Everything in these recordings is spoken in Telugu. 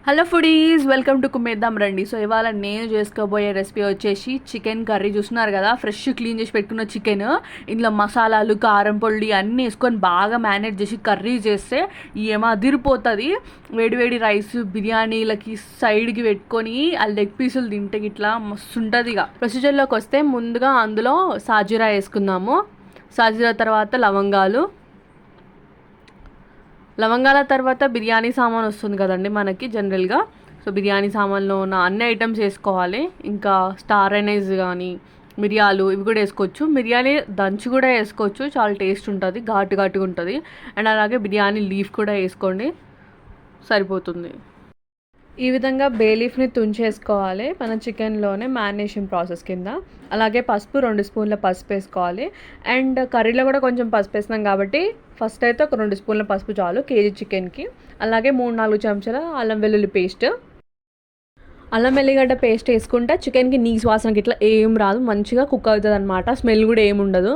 హలో ఫుడీస్, వెల్కమ్ టు కుమ్మేద్దాం రండి. సో ఇవాళ నేను చేసుకోబోయే రెసిపీ వచ్చేసి చికెన్ కర్రీ. చూస్తున్నారు కదా, ఫ్రెష్ క్లీన్ చేసి పెట్టుకున్న చికెన్. ఇందులో మసాలాలు, కారం పొడి అన్నీ వేసుకొని బాగా మేనేజ్ చేసి కర్రీ చేస్తే ఏమో అదిరిపోతుంది. వేడివేడి రైస్, బిర్యానీలకి సైడ్కి పెట్టుకొని ఆ లెగ్ పీసులు తింటే ఇట్లా మస్తు ఉంటుంది. ఇక ప్రొసీజర్లోకి వస్తే ముందుగా అందులో సాజీరా వేసుకుందాము. సాజీరా తర్వాత లవంగాల తర్వాత బిర్యానీ సామాన్ వస్తుంది కదండి మనకి జనరల్గా. సో బిర్యానీ సామాన్లో ఉన్న అన్ని ఐటమ్స్ వేసుకోవాలి. ఇంకా స్టార్ అనైజ్ కానీ మిరియాలు ఇవి కూడా వేసుకోవచ్చు. మిరియాలు దంచి కూడా వేసుకోవచ్చు, చాలా టేస్ట్ ఉంటుంది, ఘాటుగా ఉంటుంది. అండ్ అలాగే బిర్యానీ లీఫ్ కూడా వేసుకోండి, సరిపోతుంది. ఈ విధంగా బే లీఫ్ని తుంచేసుకోవాలి మన చికెన్లోనే మ్యారినేషన్ ప్రాసెస్ కింద. అలాగే పసుపు 2 స్పూన్ల పసుపు వేసుకోవాలి. అండ్ కర్రీలో కూడా కొంచెం పసుపు వేసినాం కాబట్టి ఫస్ట్ అయితే ఒక 2 స్పూన్ల పసుపు చాలు కేజీ చికెన్కి. అలాగే 3-4 చెంచాల అల్లం వెల్లుల్లి పేస్ట్. అల్లం వెల్లిగడ్డ పేస్ట్ వేసుకుంటే చికెన్కి నీసు వాసనకి ఇట్లా ఏం రాదు, మంచిగా కుక్ అవుతుంది అనమాట. స్మెల్ కూడా ఏమి ఉండదు.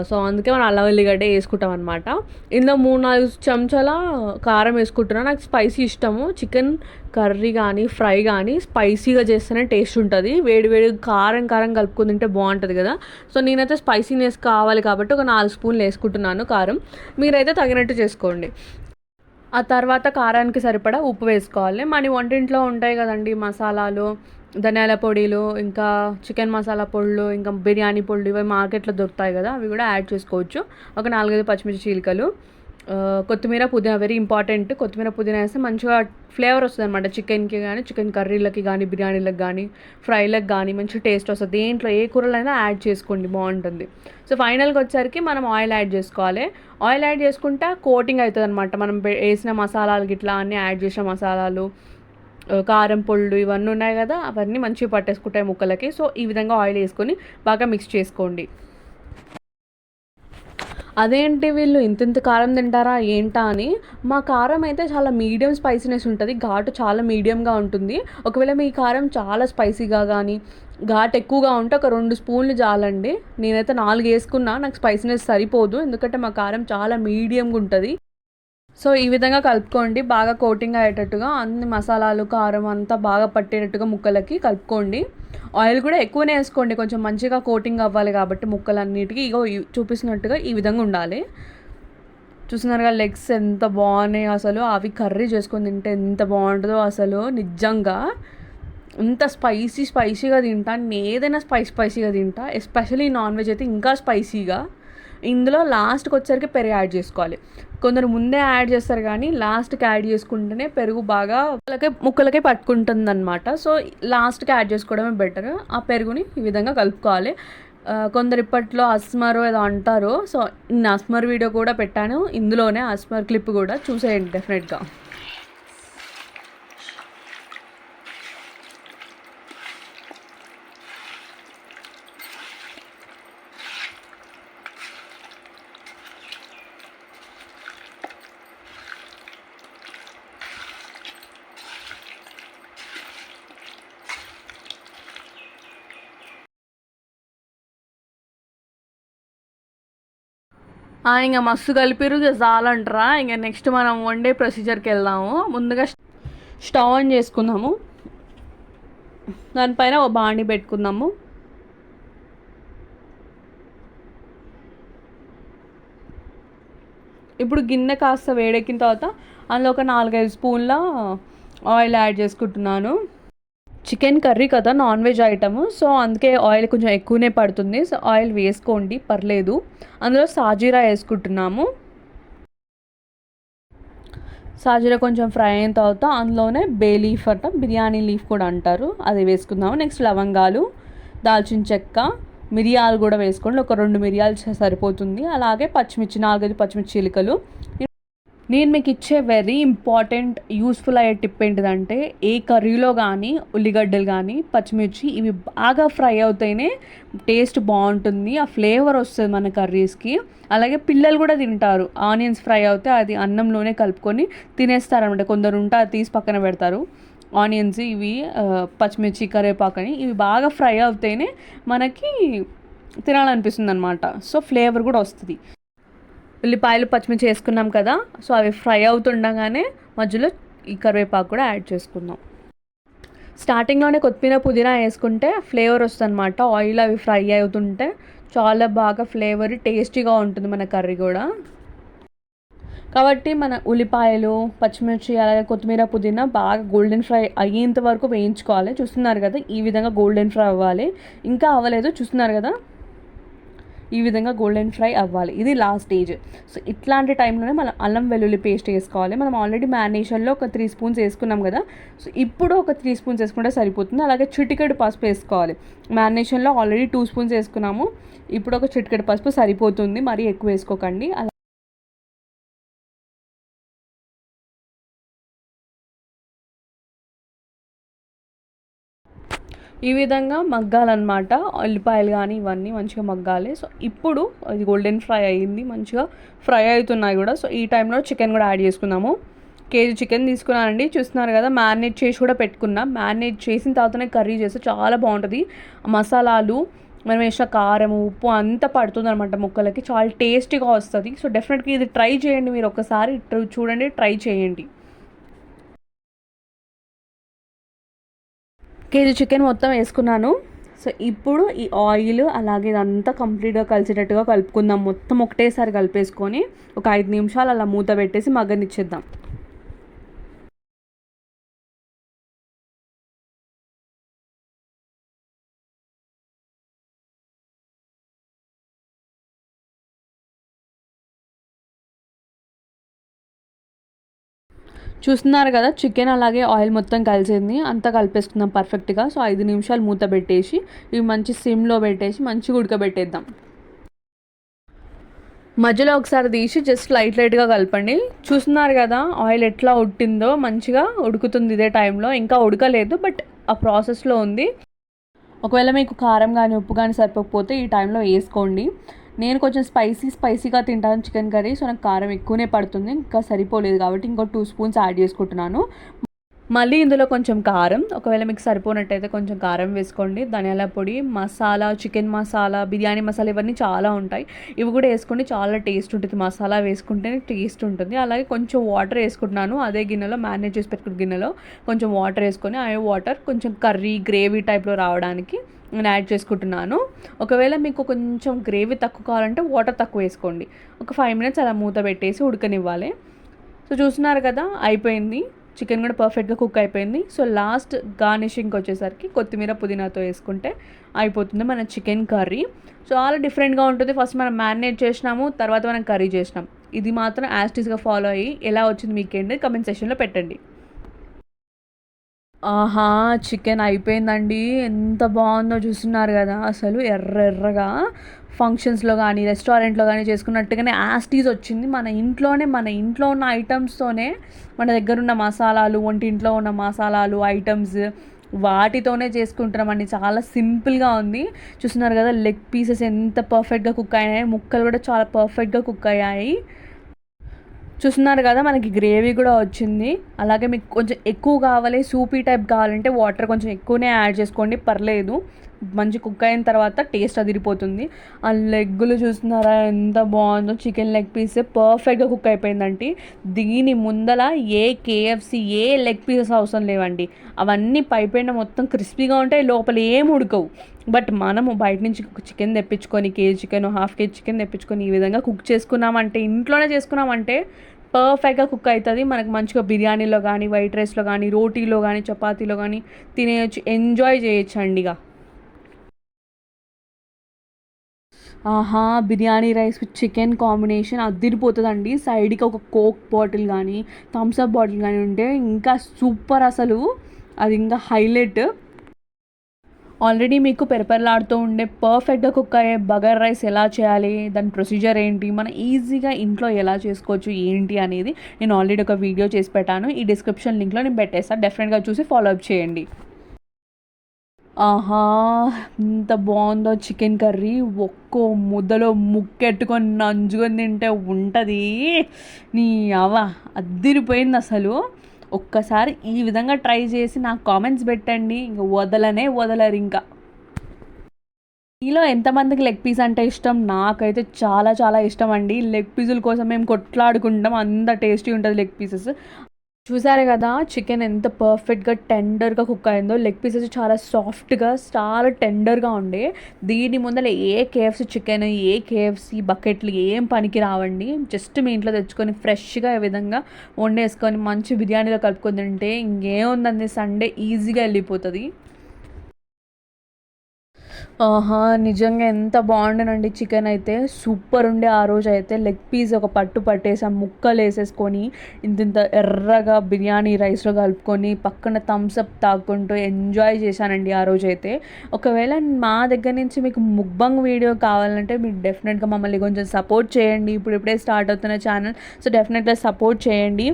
సో అందుకే మనం అల్లం వెల్లిగడ్డ వేసుకుంటాం అనమాట. ఇందులో 3-4 చెంచాల కారం వేసుకుంటున్నాను. నాకు స్పైసీ ఇష్టము. చికెన్ కర్రీ కానీ ఫ్రై కానీ స్పైసీగా చేస్తేనే టేస్ట్ ఉంటుంది. వేడి కారం కలుపుకొని తింటే బాగుంటుంది కదా. సో నేనైతే స్పైసీనెస్ కావాలి కాబట్టి ఒక 4 స్పూన్లు వేసుకుంటున్నాను కారం. మీరైతే తగినట్టు చేసుకోండి. ఆ తర్వాత కారానికి సరిపడా ఉప్పు వేసుకోవాలి. మన వంటింట్లో ఉంటాయి కదండి మసాలాలు, ధనియాల పొడిలు, ఇంకా చికెన్ మసాలా పొడులు, ఇంకా బిర్యానీ పొడులు, ఇవి మార్కెట్లో దొరుకుతాయి కదా, అవి కూడా యాడ్ చేసుకోవచ్చు. ఒక 4-5 పచ్చిమిర్చి చీలికలు, కొత్తిమీర, పుదీనా. వెరీ ఇంపార్టెంట్, కొత్తిమీర పుదీనా వేస్తే మంచిగా ఫ్లేవర్ వస్తుంది అనమాట చికెన్కి కానీ, చికెన్ కర్రీలకి కానీ, బిర్యానీలకు కానీ, ఫ్రైలకు కానీ మంచి టేస్ట్ వస్తుంది. దేంట్లో ఏ కూరలైనా యాడ్ చేసుకోండి, బాగుంటుంది. సో ఫైనల్గా వచ్చేసరికి మనం ఆయిల్ యాడ్ చేసుకోవాలి. ఆయిల్ యాడ్ చేసుకుంటే కోటింగ్ అవుతుంది అనమాట. మనం వేసిన మసాలాలు ఇట్లా అన్నీ యాడ్ చేసిన మసాలాలు, కారం పొళ్ళు ఇవన్నీ ఉన్నాయి కదా, అవన్నీ మంచిగా పట్టేసుకుంటాయి ముక్కలకి. సో ఈ విధంగా ఆయిల్ వేసుకొని బాగా మిక్స్ చేసుకోండి. అదేంటి వీళ్ళు ఇంత కారం తింటారా ఏంటా అని, మా కారం అయితే చాలా మీడియం స్పైసీనెస్ ఉంటుంది, ఘాటు చాలా మీడియంగా ఉంటుంది. ఒకవేళ మీ కారం చాలా స్పైసీగా కానీ ఘాటు ఎక్కువగా ఉంటే ఒక 2 స్పూన్లు చాలండి. నేనైతే 4 వేసుకున్నా, నాకు స్పైసీనెస్ సరిపోదు, ఎందుకంటే మా కారం చాలా మీడియంగా ఉంటుంది. సో ఈ విధంగా కలుపుకోండి, బాగా కోటింగ్ అయ్యేటట్టుగా అన్ని మసాలాలు, కారం అంతా బాగా పట్టేటట్టుగా ముక్కలకి కలుపుకోండి. ఆయిల్ కూడా ఎక్కువనే వేసుకోండి, కొంచెం మంచిగా కోటింగ్ అవ్వాలి కాబట్టి ముక్కలన్నిటికీ. ఇగో చూపిస్తున్నట్టుగా ఈ విధంగా ఉండాలి. చూస్తున్నారుగా లెగ్స్ ఎంత బాగున్నాయి అసలు. అవి కర్రీ చేసుకొని తింటే ఎంత బాగుంటుందో అసలు, నిజంగా ఇంత స్పైసీగా తింటా. నేను ఏదైనా స్పైసీగా తింటా, ఎస్పెషల్లీ నాన్ వెజ్ అయితే ఇంకా స్పైసీగా. ఇందులో లాస్ట్కి వచ్చేసరికి పెరుగు యాడ్ చేసుకోవాలి. కొందరు ముందే యాడ్ చేస్తారు కానీ లాస్ట్కి యాడ్ చేసుకుంటేనే పెరుగు బాగా ముక్కలకే పట్టుకుంటుంది అనమాట. సో లాస్ట్కి యాడ్ చేసుకోవడమే బెటర్. ఆ పెరుగుని ఈ విధంగా కలుపుకోవాలి. కొందరు ఇప్పట్లో అస్మర్ ఏదో అంటారు. సో నేను అస్మర్ వీడియో కూడా పెట్టాను, ఇందులోనే అస్మర్ క్లిప్ కూడా చూసేయండి డెఫినెట్గా. ఇంకా మస్తు కలిపిరు, ఇక చాలంటారా. ఇంకా నెక్స్ట్ మనం వండే ప్రొసీజర్కి వెళ్దాము. ముందుగా స్టవ్ ఆన్ చేసుకుందాము, దానిపైన ఒక బాండి పెట్టుకుందాము. ఇప్పుడు గిన్నె కాస్త వేడెక్కిన తర్వాత అందులో ఒక 4-5 స్పూన్ల ఆయిల్ యాడ్ చేసుకుంటున్నాను. చికెన్ కర్రీ కదా, నాన్ వెజ్ ఐటము, సో అందుకే ఆయిల్ కొంచెం ఎక్కువనే పడుతుంది. సో ఆయిల్ వేసుకోండి, పర్లేదు. అందులో సాజీరా వేసుకుంటున్నాము. సాజీరా కొంచెం ఫ్రై అయిన తర్వాత అందులోనే బే లీఫ్ అంట, బిర్యానీ లీఫ్ కూడా అంటారు, అది వేసుకుందాము. నెక్స్ట్ లవంగాలు, దాల్చిన చెక్క, మిరియాలు కూడా వేసుకోండి. ఒక 2 మిరియాలు సరిపోతుంది. అలాగే పచ్చిమిర్చి 4-5 పచ్చిమిర్చి చీలికలు. నేను మీకు ఇచ్చే వెరీ ఇంపార్టెంట్ యూస్ఫుల్ అయ్యే టిప్ ఏంటిదంటే, ఏ కర్రీలో కానీ ఉల్లిగడ్డలు కానీ పచ్చిమిర్చి ఇవి బాగా ఫ్రై అవుతాయినే టేస్ట్ బాగుంటుంది, ఆ ఫ్లేవర్ వస్తుంది మన కర్రీస్కి. అలాగే పిల్లలు కూడా తింటారు. ఆనియన్స్ ఫ్రై అవుతే అది అన్నంలోనే కలుపుకొని తినేస్తారనమాట. కొందరు ఉంటే అది తీసి పక్కన పెడతారు. ఆనియన్స్ ఇవి పచ్చిమిర్చి, కరివేపాకని ఇవి బాగా ఫ్రై అవుతాయినే మనకి తినాలనిపిస్తుంది అనమాట. సో ఫ్లేవర్ కూడా వస్తుంది. ఉల్లిపాయలు, పచ్చిమిర్చి వేసుకున్నాం కదా, సో అవి ఫ్రై అవుతుండగానే మధ్యలో ఈ కరివేపాకు కూడా యాడ్ చేసుకుందాం. స్టార్టింగ్లోనే కొత్తిమీర పుదీనా వేసుకుంటే ఫ్లేవర్ వస్తుంది అనమాట. ఆయిల్ అవి ఫ్రై అవుతుంటే చాలా బాగా ఫ్లేవర్ టేస్టీగా ఉంటుంది మన కర్రీ కూడా. కాబట్టి మన ఉల్లిపాయలు, పచ్చిమిర్చి, అలాగే కొత్తిమీర, పుదీనా బాగా గోల్డెన్ ఫ్రై అయ్యేంత వరకు వేయించుకోవాలి. చూస్తున్నారు కదా, ఈ విధంగా గోల్డెన్ ఫ్రై అవ్వాలి. ఇంకా అవ్వలేదు, చూస్తున్నారు కదా, ఈ విధంగా గోల్డెన్ ఫ్రై అవ్వాలి. ఇది లాస్ట్ స్టేజ్. సో ఇట్లాంటి టైంలోనే మనం అల్లం వెల్లుల్లి పేస్ట్ వేసుకోవాలి. మనం ఆల్రెడీ మ్యారినేషన్లో ఒక 3 స్పూన్స్ వేసుకున్నాం కదా, సో ఇప్పుడు ఒక 3 స్పూన్స్ వేసుకుంటే సరిపోతుంది. అలాగే చిటికెడు పసుపు వేసుకోవాలి. మ్యారినేషన్లో ఆల్రెడీ 2 స్పూన్స్ వేసుకున్నాము, ఇప్పుడు ఒక చిటికెడు పసుపు సరిపోతుంది, మరీ ఎక్కువ వేసుకోకండి. ఈ విధంగా మగ్గాలన్నమాట. ఉల్లిపాయలు కానీ ఇవన్నీ మంచిగా మగ్గాలి. సో ఇప్పుడు అది గోల్డెన్ ఫ్రై అయ్యింది, మంచిగా ఫ్రై అవుతున్నాయి కూడా. సో ఈ టైంలో చికెన్ కూడా యాడ్ చేసుకుందాము. కేజీ చికెన్ తీసుకున్నానండి. చూస్తున్నారు కదా, మ్యారినేట్ చేసి కూడా పెట్టుకున్నా. మ్యారినేట్ చేసిన తర్వాతనే కర్రీ చేస్తే చాలా బాగుంటుంది. మసాలాలు, మనం వేసిన కారం, ఉప్పు అంతా పడుతుంది అనమాట ముక్కలకి, చాలా టేస్టీగా వస్తుంది. సో డెఫినెట్గా ఇది ట్రై చేయండి, మీరు ఒకసారి చూడండి, ట్రై చేయండి. కేజీ చికెన్ మొత్తం వేసుకున్నాను. సో ఇప్పుడు ఈ ఆయిల్ అలాగే ఇదంతా కంప్లీట్గా కలిసేటట్టుగా కలుపుకుందాం. మొత్తం ఒకటేసారి కలిపేసుకొని ఒక 5 నిమిషాలు అలా మూత పెట్టేసి మగ్గనిచ్చేద్దాం. చూస్తున్నారు కదా, చికెన్ అలాగే ఆయిల్ మొత్తం కలిసింది, అంతా కలిపేసుకుందాం పర్ఫెక్ట్గా. సో 5 నిమిషాలు మూత పెట్టేసి ఇవి మంచి సిమ్లో పెట్టేసి మంచిగా ఉడకబెట్టేద్దాం. మధ్యలో ఒకసారి తీసి జస్ట్ లైట్గా కలపండి. చూస్తున్నారు కదా ఆయిల్ ఎట్లా ఉట్టిందో, మంచిగా ఉడుకుతుంది. ఇదే టైంలో ఇంకా ఉడకలేదు, బట్ ఆ ప్రాసెస్లో ఉంది. ఒకవేళ మీకు కారం కానీ ఉప్పు కానీ సరిపోకపోతే ఈ టైంలో వేసుకోండి. నేను కొంచెం స్పైసీగా తింటాను చికెన్ కర్రీ, సో నాకు కారం ఎక్కువనే పడుతుంది. ఇంకా సరిపోలేదు కాబట్టి ఇంకో 2 స్పూన్స్ యాడ్ చేసుకుంటున్నాను. మళ్ళీ ఇందులో కొంచెం కారం, ఒకవేళ మీకు సరిపోనట్టయితే కొంచెం కారం వేసుకోండి. ధనియాల పొడి, మసాలా, చికెన్ మసాలా, బిర్యానీ మసాలా, ఇవన్నీ చాలా ఉంటాయి, ఇవి కూడా వేసుకోండి. చాలా టేస్ట్ ఉంటుంది. మసాలా వేసుకుంటేనే టేస్ట్ ఉంటుంది. అలాగే కొంచెం వాటర్ వేసుకుంటున్నాను. అదే గిన్నెలో, మ్యారినేట్ చేసి పెట్టుకున్న గిన్నెలో కొంచెం వాటర్ వేసుకొని, ఆ వాటర్ కొంచెం కర్రీ గ్రేవీ టైప్లో రావడానికి నేను యాడ్ చేసుకుంటున్నాను. ఒకవేళ మీకు కొంచెం గ్రేవీ తక్కువ కావాలంటే వాటర్ తక్కువ వేసుకోండి. ఒక 5 మినిట్స్ అలా మూత పెట్టేసి ఉడకనివ్వాలి. సో చూస్తున్నారు కదా, అయిపోయింది. చికెన్ కూడా పర్ఫెక్ట్గా కుక్ అయిపోయింది. సో లాస్ట్ గార్నిషింగ్కి వచ్చేసరికి కొత్తిమీర, పుదీనాతో వేసుకుంటే అయిపోతుంది మన చికెన్ కర్రీ. చాలా డిఫరెంట్గా ఉంటుంది. ఫస్ట్ మనం మ్యారినేట్ చేసినాము, తర్వాత మనం కర్రీ చేసినాం. ఇది మాత్రం యాస్టీస్గా ఫాలో అయ్యి ఎలా వచ్చింది మీకేంటి కమెంట్ సెక్షన్లో పెట్టండి. ఆహా, చికెన్ అయిపోయిందండి. ఎంత బాగుందో చూస్తున్నారు కదా, అసలు ఎర్రగా ఫంక్షన్స్లో కానీ రెస్టారెంట్లో కానీ చేసుకున్నట్టుగానే యాస్టీస్ వచ్చింది. మన ఇంట్లో ఉన్న ఐటమ్స్తోనే, మన దగ్గర ఉన్న మసాలాలు, వంటింట్లో ఉన్న మసాలాలు ఐటమ్స్ వాటితోనే చేసుకుంటున్నామండి. చాలా సింపుల్గా ఉంది. చూస్తున్నారు కదా, లెగ్ పీసెస్ ఎంత పర్ఫెక్ట్గా కుక్ అయినాయి, ముక్కలు కూడా చాలా పర్ఫెక్ట్గా కుక్ అయ్యాయి. చూస్తున్నారు కదా, మనకి గ్రేవీ కూడా వచ్చింది. అలాగే మీకు కొంచెం ఎక్కువ కావాలి, సూపీ టైప్ కావాలంటే వాటర్ కొంచెం ఎక్కువనే యాడ్ చేసుకోండి, పర్లేదు. మంచి కుక్ అయిన తర్వాత టేస్ట్ అదిరిపోతుంది. ఆ లెగ్గులు చూస్తున్నారా ఎంత బాగుందో, చికెన్ లెగ్ పీస్ పర్ఫెక్ట్గా కుక్ అయిపోయిందండి. దీని ముందల కేఎఫ్సి లెగ్ పీసెస్ అవసరం లేవండి. అవన్నీ పైపైన మొత్తం క్రిస్పీగా ఉంటాయి, లోపల ఏం ఉడకవు. బట్ మనము బయట నుంచి చికెన్ తెప్పించుకొని, KG chicken, half KG chicken తెప్పించుకొని ఈ విధంగా కుక్ చేసుకున్నామంటే, ఇంట్లోనే చేసుకున్నామంటే పర్ఫెక్ట్గా కుక్ అవుతుంది. మనకు మంచిగా బిర్యానీలో కానీ, వైట్ రైస్లో కానీ, రోటీలో కానీ, చపాతీలో కానీ తినేయచ్చు, ఎంజాయ్ చేయొచ్చు అండిగా. ఆహా, biryani rice with chicken combination అదిరిపోతుందండి. సైడ్కి ఒక కోక్ బాటిల్ కానీ, థమ్స్అప్ బాటిల్ కానీ ఉంటే ఇంకా సూపర్ అసలు. అది ఇంకా హైలైట్. ఆల్రెడీ మీకు పెరపెరలాడుతూ ఉండే పర్ఫెక్ట్గా కుక్ అయ్యే బగర్ రైస్ ఎలా చేయాలి, దాని ప్రొసీజర్ ఏంటి, మనం ఈజీగా ఇంట్లో ఎలా చేసుకోవచ్చు ఏంటి అనేది నేను ఆల్రెడీ ఒక వీడియో చేసి పెట్టాను. ఈ డిస్క్రిప్షన్ లింక్లో నేను పెట్టేస్తాను, డెఫినెట్గా చూసి ఫాలో అప్ చేయండి. ఆహా, ఎంత బాగుందో చికెన్ కర్రీ. ఒక్కో ముద్దలో ముక్కెట్టుకొని నంజుకొని తింటే ఉంటుంది. నీ అవ అద్దిరిపోయింది అసలు. ఒక్కసారి ఈ విధంగా ట్రై చేసి నాకు కామెంట్స్ పెట్టండి, ఇంక వదలరు ఇంకా. మీలో ఎంతమందికి లెగ్ పీస్ అంటే ఇష్టం? నాకైతే చాలా చాలా ఇష్టం అండి. లెగ్ పీసుల కోసం మేము కొట్లాడుకుంటాం, అంత టేస్టీ ఉంటుంది లెగ్ పీసెస్. చూసారు కదా చికెన్ ఎంత పర్ఫెక్ట్గా టెండర్గా కుక్ అయిందో. లెగ్ పీసెస్ చాలా సాఫ్ట్గా చాలా టెండర్గా ఉండే. దీని ముందర ఏ కేఎఫ్సీ చికెన్ ఏ కేఎఫ్సీ బకెట్లు ఏం పనికి రావండి. జస్ట్ మీ ఇంట్లో తెచ్చుకొని ఫ్రెష్గా ఈ విధంగా వండేసుకొని మంచి బిర్యానీలో కలుపుకొని తింటే ఇంకేముందండి, సండే ఈజీగా వెళ్ళిపోతుంది. ఆహా! నిజంగా ఎంత బాగుండేనండి చికెన్ అయితే. సూపర్ ఉండే ఆ రోజు అయితే. లెగ్ పీస్ ఒక పట్టు పట్టేసాం, ముక్కలేసేసుకొని ఇంతింత ఎర్రగా బిర్యానీ రైస్‌లో కలుపుకొని పక్కన థమ్స్ అప్ తాగుకుంటూ ఎంజాయ్ చేశానండి ఆ రోజైతే. ఒకవేళ మా దగ్గర నుంచి మీకు ముక్బాంగ్ వీడియో కావాలంటే మీరు డెఫినెట్‌గా మమ్మల్ని కొంచెం సపోర్ట్ చేయండి. ఇప్పుడిప్పుడే స్టార్ట్ అవుతున్న ఛానల్. సో, డెఫినెట్‌గా సపోర్ట్ చేయండి.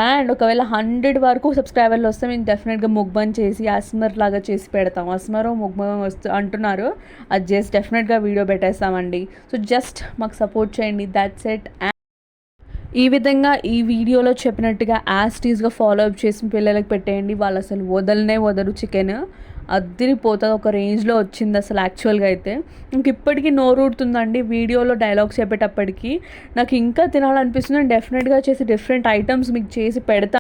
అండ్ ఒకవేళ 100 వరకు సబ్స్క్రైబర్లు వస్తే మేము డెఫినెట్గా ముగ్బాన్ చేసి అస్మర్ లాగా చేసి పెడతాం. అస్మరు ముగ్బాన్ అంటున్నారు, అది చేసి డెఫినెట్గా వీడియో పెట్టేస్తామండి. సో జస్ట్ మాకు సపోర్ట్ చేయండి, దాట్స్ ఇట్. ఈ విధంగా ఈ వీడియోలో చెప్పినట్టుగా యాజ్ టీజ్గా ఫాలో అప్ చేసి పిల్లలకి పెట్టేయండి. వాళ్ళు అసలు వదరు చికెన్. అదిరిపోతుంది, ఒక రేంజ్లో వచ్చింది అసలు యాక్చువల్గా అయితే. ఇంక ఇప్పటికీ నోరూడుతుందండి వీడియోలో డైలాగ్స్ చెప్పేటప్పటికి. నాకు ఇంకా తినాలనిపిస్తుంది. నేను డెఫినెట్గా చేసి డిఫరెంట్ ఐటమ్స్ మీకు చేసి పెడతా.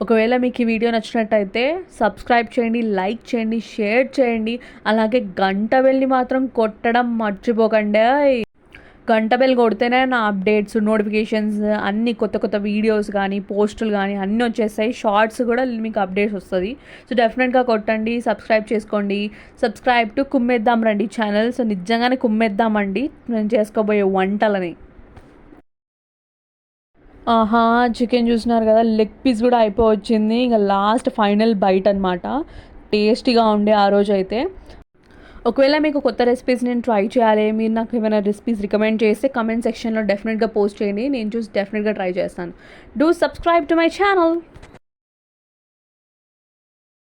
ఒకవేళ మీకు ఈ వీడియో నచ్చినట్టయితే సబ్స్క్రైబ్ చేయండి, లైక్ చేయండి, షేర్ చేయండి. అలాగే గంట వెళ్ళి మాత్రం కొట్టడం మర్చిపోకండి. గంట బెల్ కొడితేనే నా అప్డేట్స్, నోటిఫికేషన్స్ అన్నీ కొత్త కొత్త వీడియోస్ కానీ పోస్టులు కానీ అన్నీ వచ్చేస్తాయి. షార్ట్స్ కూడా మీకు అప్డేట్స్ వస్తుంది. సో డెఫినెట్గా కొట్టండి, సబ్స్క్రైబ్ చేసుకోండి. సబ్స్క్రైబ్ టు కుమ్మేద్దాం రండి ఛానల్. సో నిజంగానే కుమ్మేద్దామండి నేను చేసుకోబోయే వంటలని. ఆహా! చికెన్ చూసినారు కదా, లెగ్ పీస్ కూడా అయిపోవచ్చింది. ఇంకా లాస్ట్ ఫైనల్ బైట్ అనమాట. టేస్టీగా ఉండే ఆ రోజైతే. ఒకవేళ మీకు కొత్త రెసిపీస్ నేను ట్రై చేయాలి, మీరు నాకు ఏమైనా రెసిపీస్ రికమెండ్ చేస్తే కమెంట్ సెక్షన్లో డెఫినెట్గా పోస్ట్ చేయండి. నేను చూసి డెఫినెట్గా ట్రై చేస్తాను. Do subscribe to my channel.